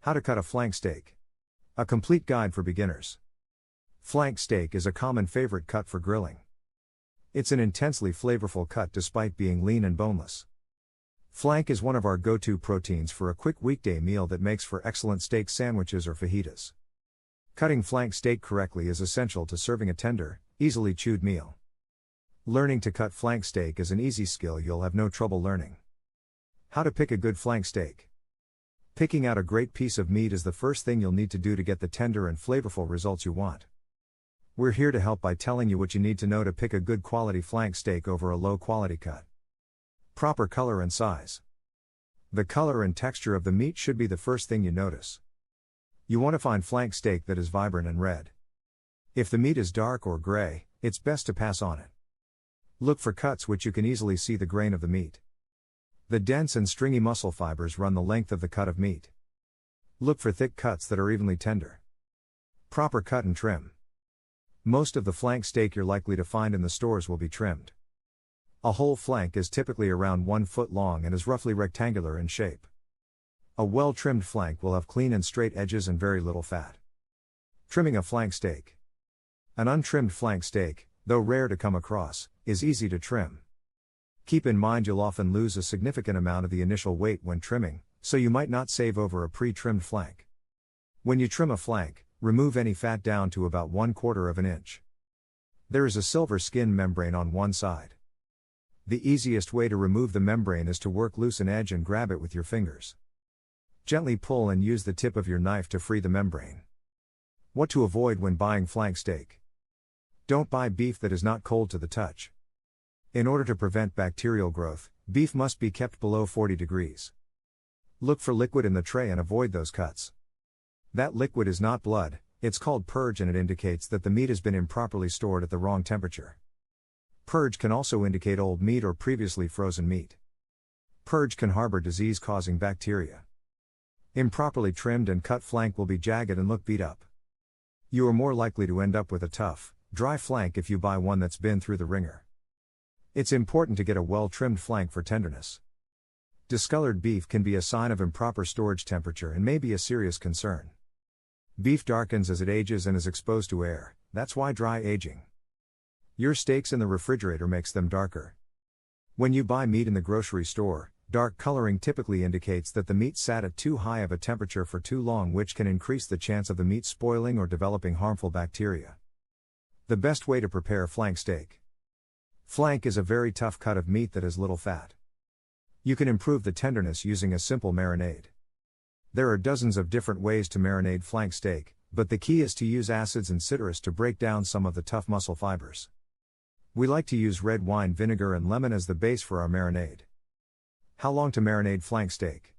How to cut a flank steak. A complete guide for beginners. Flank steak is a common favorite cut for grilling. It's an intensely flavorful cut despite being lean and boneless. Flank is one of our go-to proteins for a quick weekday meal that makes for excellent steak sandwiches or fajitas. Cutting flank steak correctly is essential to serving a tender, easily chewed meal. Learning to cut flank steak is an easy skill you'll have no trouble learning. How to pick a good flank steak. Picking out a great piece of meat is the first thing you'll need to do to get the tender and flavorful results you want. We're here to help by telling you what you need to know to pick a good quality flank steak over a low quality cut. Proper color and size. The color and texture of the meat should be the first thing you notice. You want to find flank steak that is vibrant and red. If the meat is dark or gray, it's best to pass on it. Look for cuts which you can easily see the grain of the meat. The dense and stringy muscle fibers run the length of the cut of meat. Look for thick cuts that are evenly tender. Proper cut and trim. Most of the flank steak you're likely to find in the stores will be trimmed. A whole flank is typically around 1 foot long and is roughly rectangular in shape. A well-trimmed flank will have clean and straight edges and very little fat. Trimming a flank steak. An untrimmed flank steak, though rare to come across, is easy to trim. Keep in mind you'll often lose a significant amount of the initial weight when trimming, so you might not save over a pre-trimmed flank. When you trim a flank, remove any fat down to about 1/4 of an inch. There is a silver skin membrane on one side. The easiest way to remove the membrane is to work loose an edge and grab it with your fingers. Gently pull and use the tip of your knife to free the membrane. What to avoid when buying flank steak. Don't buy beef that is not cold to the touch. In order to prevent bacterial growth, beef must be kept below 40 degrees. Look for liquid in the tray and avoid those cuts. That liquid is not blood, it's called purge and it indicates that the meat has been improperly stored at the wrong temperature. Purge can also indicate old meat or previously frozen meat. Purge can harbor disease-causing bacteria. Improperly trimmed and cut flank will be jagged and look beat up. You are more likely to end up with a tough, dry flank if you buy one that's been through the ringer. It's important to get a well-trimmed flank for tenderness. Discolored beef can be a sign of improper storage temperature and may be a serious concern. Beef darkens as it ages and is exposed to air, that's why dry aging. Your steaks in the refrigerator makes them darker. When you buy meat in the grocery store, dark coloring typically indicates that the meat sat at too high of a temperature for too long, which can increase the chance of the meat spoiling or developing harmful bacteria. The best way to prepare flank steak. Flank is a very tough cut of meat that has little fat. You can improve the tenderness using a simple marinade. There are dozens of different ways to marinate flank steak, but the key is to use acids and citrus to break down some of the tough muscle fibers. We like to use red wine vinegar and lemon as the base for our marinade. How long to marinate flank steak?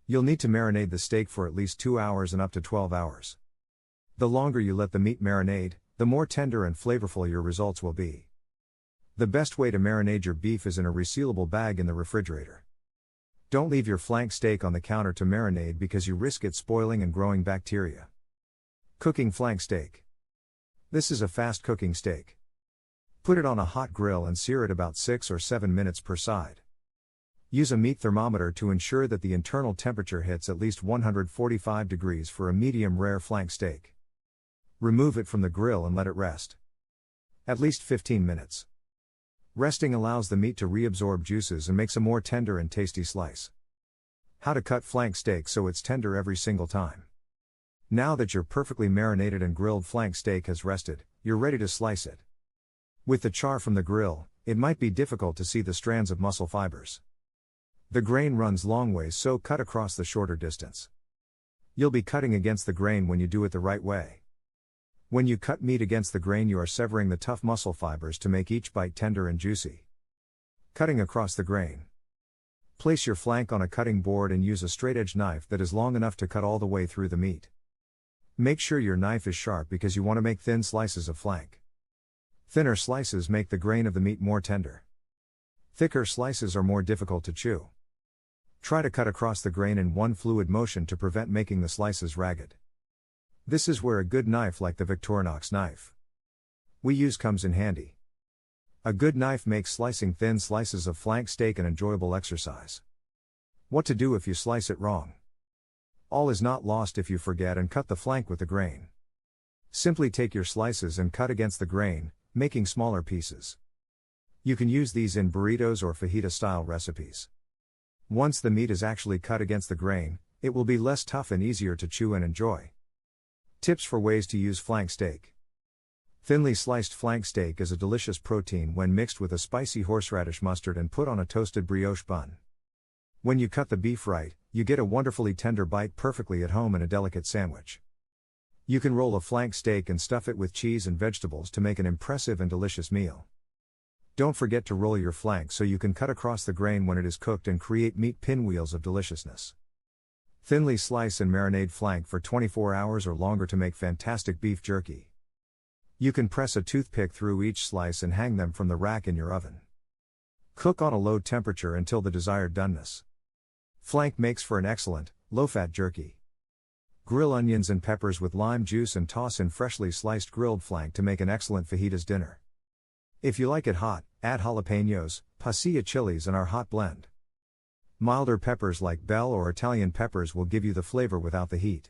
You'll need to marinate the steak for at least 2 hours and up to 12 hours. The longer you let the meat marinate, the more tender and flavorful your results will be. The best way to marinate your beef is in a resealable bag in the refrigerator. Don't leave your flank steak on the counter to marinate because you risk it spoiling and growing bacteria. Cooking flank steak. This is a fast cooking steak. Put it on a hot grill and sear it about 6 or 7 minutes per side. Use a meat thermometer to ensure that the internal temperature hits at least 145 degrees for a medium rare flank steak. Remove it from the grill and let it rest. At least 15 minutes. Resting allows the meat to reabsorb juices and makes a more tender and tasty slice. How to cut flank steak so it's tender every single time. Now that your perfectly marinated and grilled flank steak has rested, you're ready to slice it. With the char from the grill, it might be difficult to see the strands of muscle fibers. The grain runs long ways, so cut across the shorter distance. You'll be cutting against the grain when you do it the right way. When you cut meat against the grain, you are severing the tough muscle fibers to make each bite tender and juicy. Cutting across the grain. Place your flank on a cutting board and use a straight-edge knife that is long enough to cut all the way through the meat. Make sure your knife is sharp because you want to make thin slices of flank. Thinner slices make the grain of the meat more tender. Thicker slices are more difficult to chew. Try to cut across the grain in one fluid motion to prevent making the slices ragged. This is where a good knife like the Victorinox knife we use comes in handy. A good knife makes slicing thin slices of flank steak an enjoyable exercise. What to do if you slice it wrong? All is not lost if you forget and cut the flank with the grain. Simply take your slices and cut against the grain, making smaller pieces. You can use these in burritos or fajita-style recipes. Once the meat is actually cut against the grain, it will be less tough and easier to chew and enjoy. Tips for ways to use flank steak. Thinly sliced flank steak is a delicious protein when mixed with a spicy horseradish mustard and put on a toasted brioche bun. When you cut the beef right, you get a wonderfully tender bite perfectly at home in a delicate sandwich. You can roll a flank steak and stuff it with cheese and vegetables to make an impressive and delicious meal. Don't forget to roll your flank so you can cut across the grain when it is cooked and create meat pinwheels of deliciousness. Thinly slice and marinate flank for 24 hours or longer to make fantastic beef jerky. You can press a toothpick through each slice and hang them from the rack in your oven. Cook on a low temperature until the desired doneness. Flank makes for an excellent, low-fat jerky. Grill onions and peppers with lime juice and toss in freshly sliced grilled flank to make an excellent fajitas dinner. If you like it hot, add jalapenos, pasilla chilies and our hot blend. Milder peppers like bell or Italian peppers will give you the flavor without the heat.